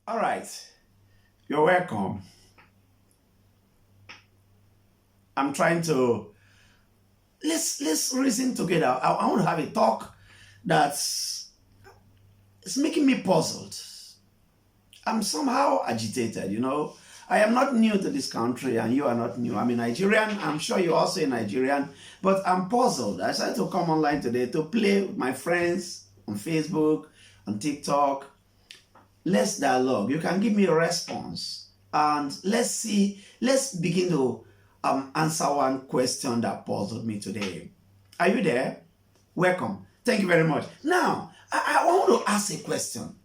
All right, you're welcome. I'm trying to let's reason together. I want to have a talk that's it's making me puzzled. I'm somehow agitated. I am not new to this country, and you are not new. I'm a Nigerian. I'm sure you're also a Nigerian, but I'm puzzled. I decided to come online today to play with my friends on Facebook, on TikTok. Let's dialogue. You can give me a response, and let's begin to answer one question that puzzled me today. Are you there? Welcome. Thank you very much. Now, I want to ask a question.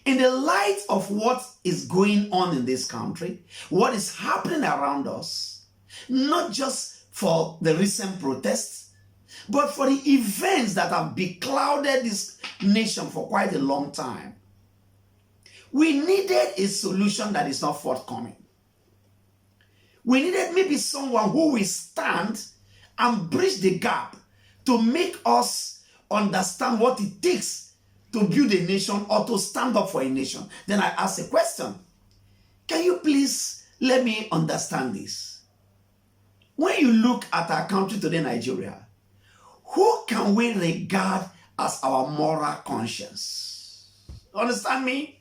In the light of what is going on in this country, what is happening around us, not just for the recent protests, but for the events that have beclouded this nation for quite a long time, we needed a solution that is not forthcoming. We needed maybe someone who will stand and bridge the gap to make us understand what it takes to build a nation or to stand up for a nation. Then I ask a question. Can you please let me understand this? When you look at our country today, Nigeria, who can we regard as our moral conscience? Understand me?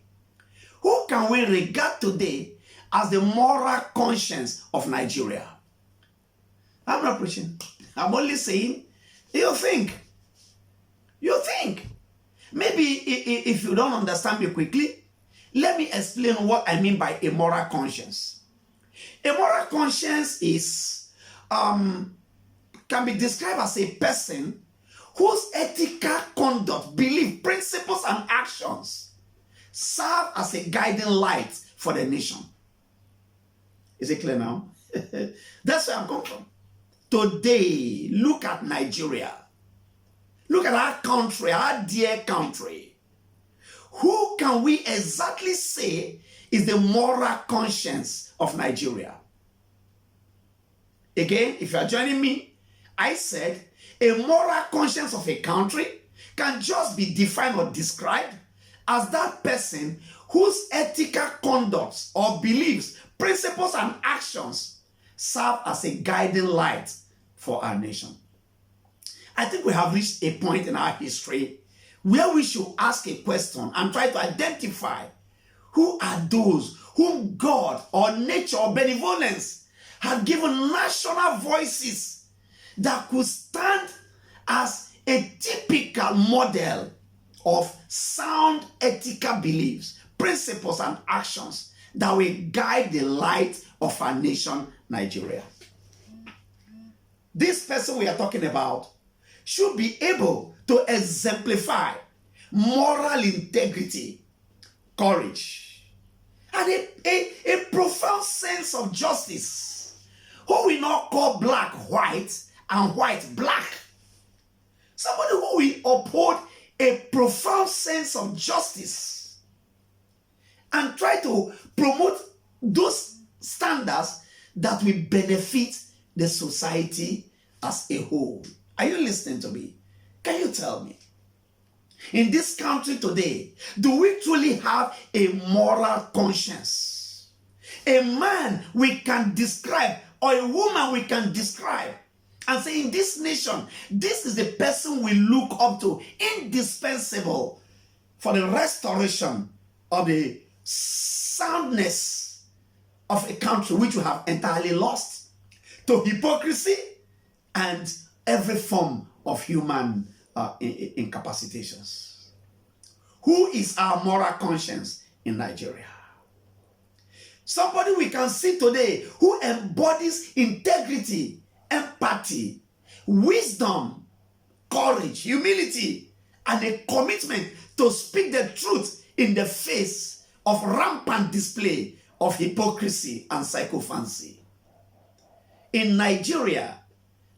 Who can we regard today as the moral conscience of Nigeria? I'm not preaching. I'm only saying, you think. Maybe if you don't understand me quickly, let me explain what I mean by a moral conscience. A moral conscience is can be described as a person whose ethical conduct, belief, principles, and actions serve as a guiding light for the nation. Is it clear now? That's where I'm coming from. Today, look at Nigeria. Look at our country, our dear country. Who can we exactly say is the moral conscience of Nigeria? Again, if you are joining me, I said a moral conscience of a country can just be defined or described as that person whose ethical conducts or beliefs, principles, and actions serve as a guiding light for our nation. I think we have reached a point in our history where we should ask a question and try to identify who are those whom God or nature or benevolence had given national voices that could stand as a typical model of sound ethical beliefs, principles, and actions that will guide the light of our nation, Nigeria. This person we are talking about should be able to exemplify moral integrity, courage, and a profound sense of justice, who will not call black white and white black. Somebody who will uphold a profound sense of justice and try to promote those standards that will benefit the society as a whole. Are you listening to me? Can you tell me? In this country today, do we truly have a moral conscience? A man we can describe or a woman we can describe and say, in this nation, this is the person we look up to, indispensable for the restoration of the soundness of a country which we have entirely lost to hypocrisy and every form of human incapacitations. Who is our moral conscience in Nigeria? Somebody we can see today who embodies integrity, empathy, wisdom, courage, humility, and a commitment to speak the truth in the face of rampant display of hypocrisy and sycophancy. In Nigeria,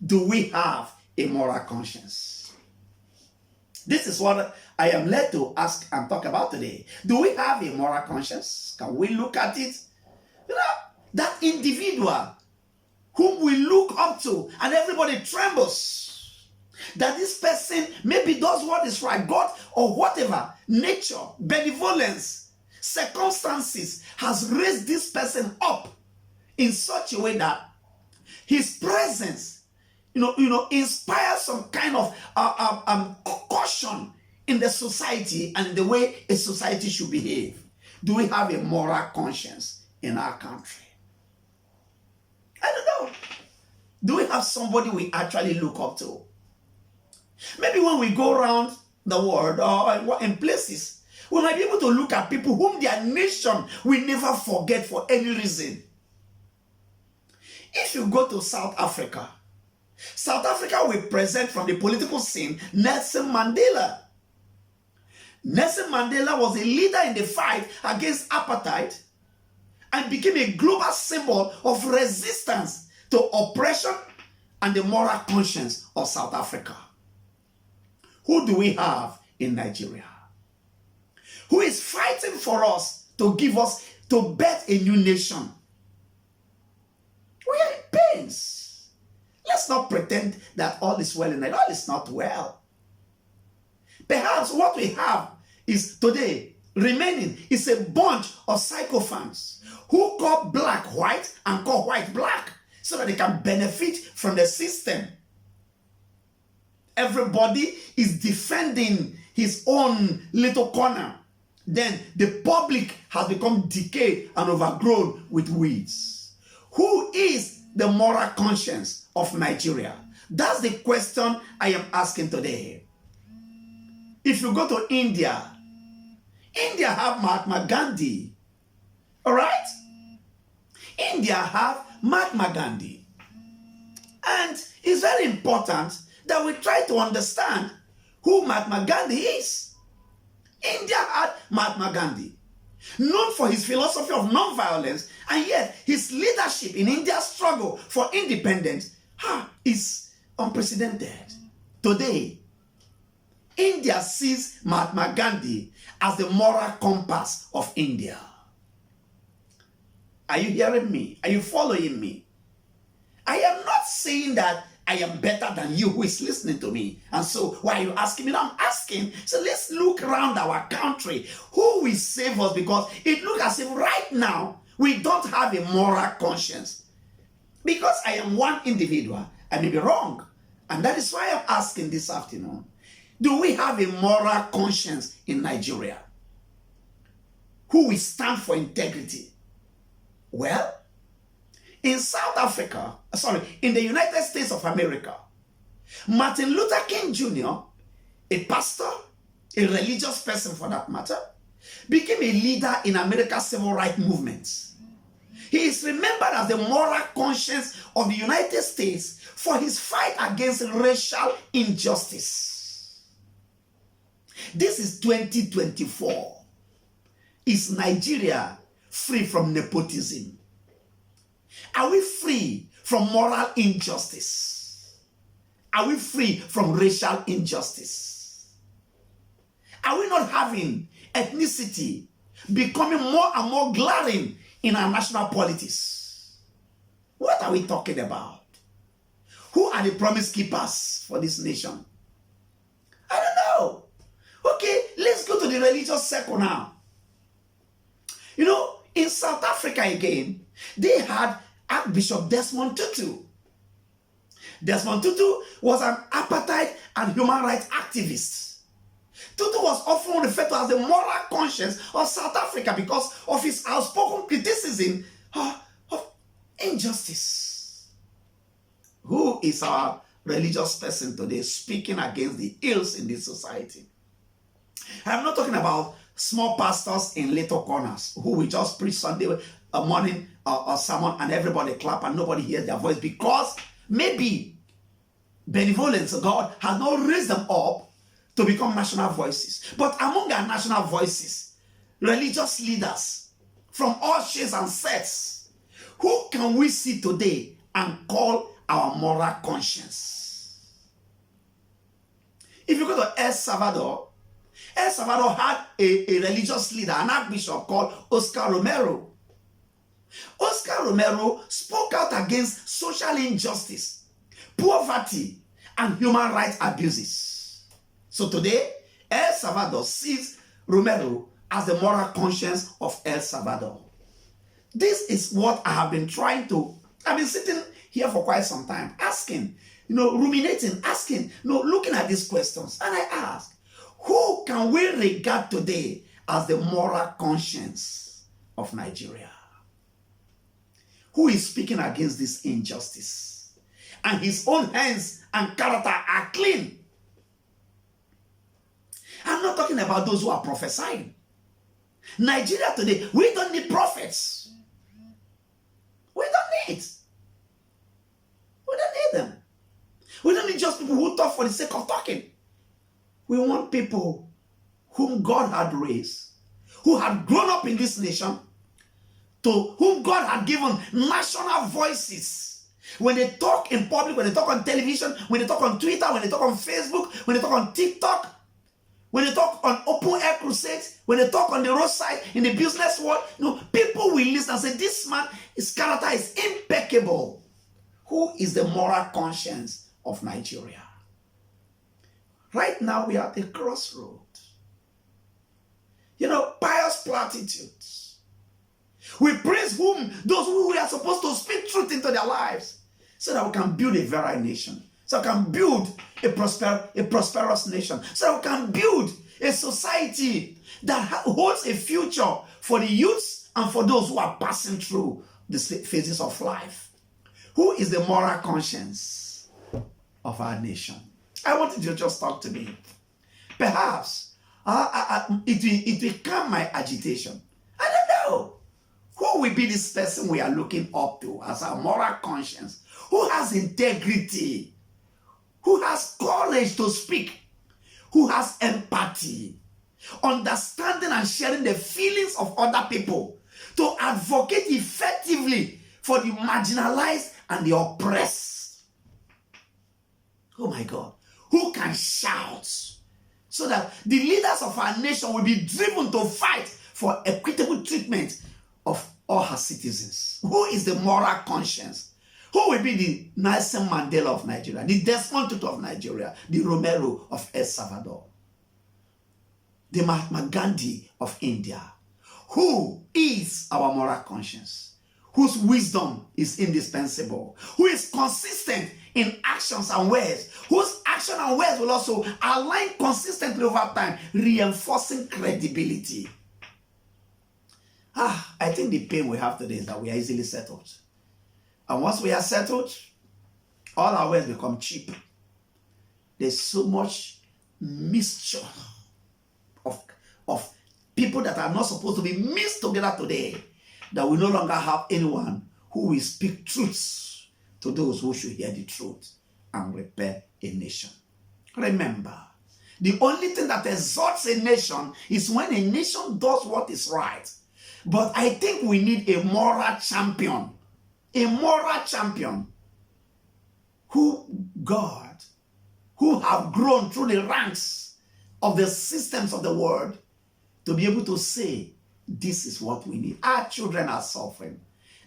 do we have a moral conscience? This is what I am led to ask and talk about today. Do we have a moral conscience? Can we look at it? That individual whom we look up to and everybody trembles, that this person maybe does what is right, God or whatever, nature, benevolence, circumstances has raised this person up in such a way that his presence, inspires some kind of caution in the society and in the way a society should behave. Do we have a moral conscience in our country? I don't know. Do we have somebody we actually look up to? Maybe when we go around the world or in places, we might be able to look at people whom their nation will never forget for any reason. If you go to South Africa will present from the political scene Nelson Mandela. Nelson Mandela was a leader in the fight against apartheid and became a global symbol of resistance to oppression and the moral conscience of South Africa. Who do we have in Nigeria? Who is fighting for us to birth a new nation? We are in pains. Let's not pretend that all is well in Nigeria. All is not well. Perhaps what we have is today remaining is a bunch of sycophants who call black white and call white black so that they can benefit from the system. Everybody is defending his own little corner. Then the public has become decayed and overgrown with weeds. Who is the moral conscience of Nigeria? That's the question I am asking today. If you go to India have Mahatma Gandhi. All right? India have Mahatma Gandhi. And it's very important that we try to understand who Mahatma Gandhi is. India had Mahatma Gandhi, known for his philosophy of non-violence, and yet his leadership in India's struggle for independence is unprecedented. Today, India sees Mahatma Gandhi as the moral compass of India. Are you hearing me? Are you following me? I am not saying that I am better than you who is listening to me. And so, why are you asking me? Now I'm asking. So let's look around our country. Who will save us? Because it looks as if right now we don't have a moral conscience. Because I am one individual, I may be wrong. And that is why I'm asking this afternoon. Do we have a moral conscience in Nigeria? Who will stand for integrity? Well, in in the United States of America, Martin Luther King Jr., a pastor, a religious person for that matter, became a leader in America's civil rights movement. He is remembered as the moral conscience of the United States for his fight against racial injustice. This is 2024. Is Nigeria free from nepotism? Are we free from moral injustice? Are we free from racial injustice? Are we not having ethnicity becoming more and more glaring in our national politics? What are we talking about? Who are the promise keepers for this nation? I don't know. Okay, let's go to the religious circle now. In South Africa again, they had Archbishop Desmond Tutu. Desmond Tutu was an apartheid and human rights activist. Tutu was often referred to as the moral conscience of South Africa because of his outspoken criticism of injustice. Who is our religious person today speaking against the ills in this society? I'm not talking about small pastors in little corners who will just preach Sunday morning or sermon and everybody clap and nobody hears their voice because maybe benevolence of God has not raised them up to become national voices. But among our national voices, religious leaders from all shades and sects, who can we see today and call our moral conscience? If you go to El Salvador had a religious leader, an archbishop called Oscar Romero. Oscar Romero spoke out against social injustice, poverty, and human rights abuses. So today, El Salvador sees Romero as the moral conscience of El Salvador? This is what I have been I've been sitting here for quite some time, asking, ruminating, asking, looking at these questions. And I ask, who can we regard today as the moral conscience of Nigeria? Who is speaking against this injustice? And his own hands and character are clean. I'm not talking about those who are prophesying. Nigeria today, we don't need prophets. We don't need. We don't need them. We don't need just people who talk for the sake of talking. We want people whom God had raised, who had grown up in this nation, to whom God had given national voices. When they talk in public, when they talk on television, when they talk on Twitter, when they talk on Facebook, when they talk on TikTok, when they talk on open air crusades, when they talk on the roadside, in the business world, people will listen and say, this man, his character is impeccable. Who is the moral conscience of Nigeria? Right now, we are at a crossroad. Pious platitudes. We praise those who we are supposed to speak truth into their lives, so that we can build a very nation, so we can build a prosperous nation, so that we can build a society that holds a future for the youths and for those who are passing through the phases of life. Who is the moral conscience of our nation? I wanted you to just talk to me. Perhaps it will calm my agitation. I don't know. Who will be this person we are looking up to as our moral conscience? Who has integrity? Who has courage to speak? Who has empathy? Understanding and sharing the feelings of other people to advocate effectively for the marginalized and the oppressed. Oh my God. Who can shout so that the leaders of our nation will be driven to fight for equitable treatment of all her citizens? Who is the moral conscience? Who will be the Nelson Mandela of Nigeria, the Desmond Tutu of Nigeria, the Romero of El Salvador, the Mahatma Gandhi of India? Who is our moral conscience? Whose wisdom is indispensable? Who is consistent in actions and words? Whose action and words will also align consistently over time, reinforcing credibility? I think the pain we have today is that we are easily settled. And once we are settled, all our words become cheap. There's so much mixture of people that are not supposed to be mixed together today, that we no longer have anyone who will speak truths to those who should hear the truth and repair a nation. Remember, the only thing that exalts a nation is when a nation does what is right. But I think we need a moral champion who have grown through the ranks of the systems of the world to be able to say, this is what we need. Our children are suffering.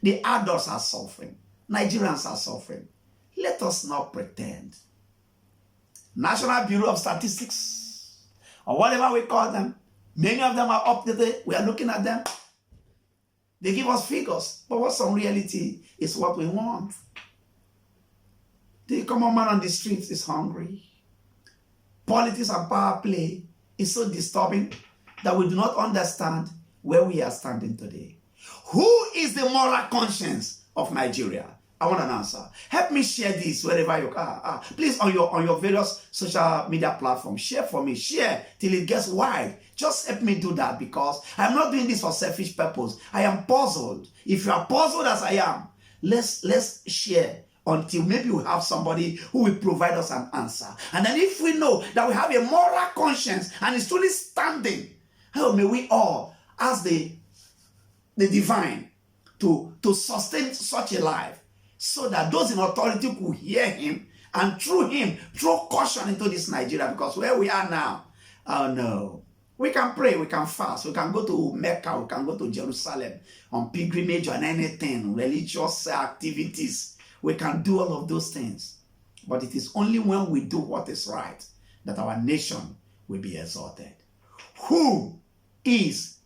The adults are suffering. Nigerians are suffering. Let us not pretend. National Bureau of Statistics, or whatever we call them, many of them are updated. We are looking at them. They give us figures, but what's on reality is what we want. The common man on the streets is hungry. Politics and power play is so disturbing that we do not understand where we are standing today. Who is the moral conscience of Nigeria? I want an answer. Help me share this wherever you are. Please, on your various social media platforms, share for me. Share till it gets wide. Just help me do that, because I'm not doing this for selfish purpose. I am puzzled. If you are puzzled as I am, let's share until maybe we have somebody who will provide us an answer. And then if we know that we have a moral conscience and it's truly standing, may we all ask the divine to sustain such a life, so that those in authority could hear him, and through him throw caution into this Nigeria. Because where we are now, oh no, we can pray, we can fast, we can go to Mecca, we can go to Jerusalem on pilgrimage or anything, religious activities. We can do all of those things. But it is only when we do what is right that our nation will be exalted. Who is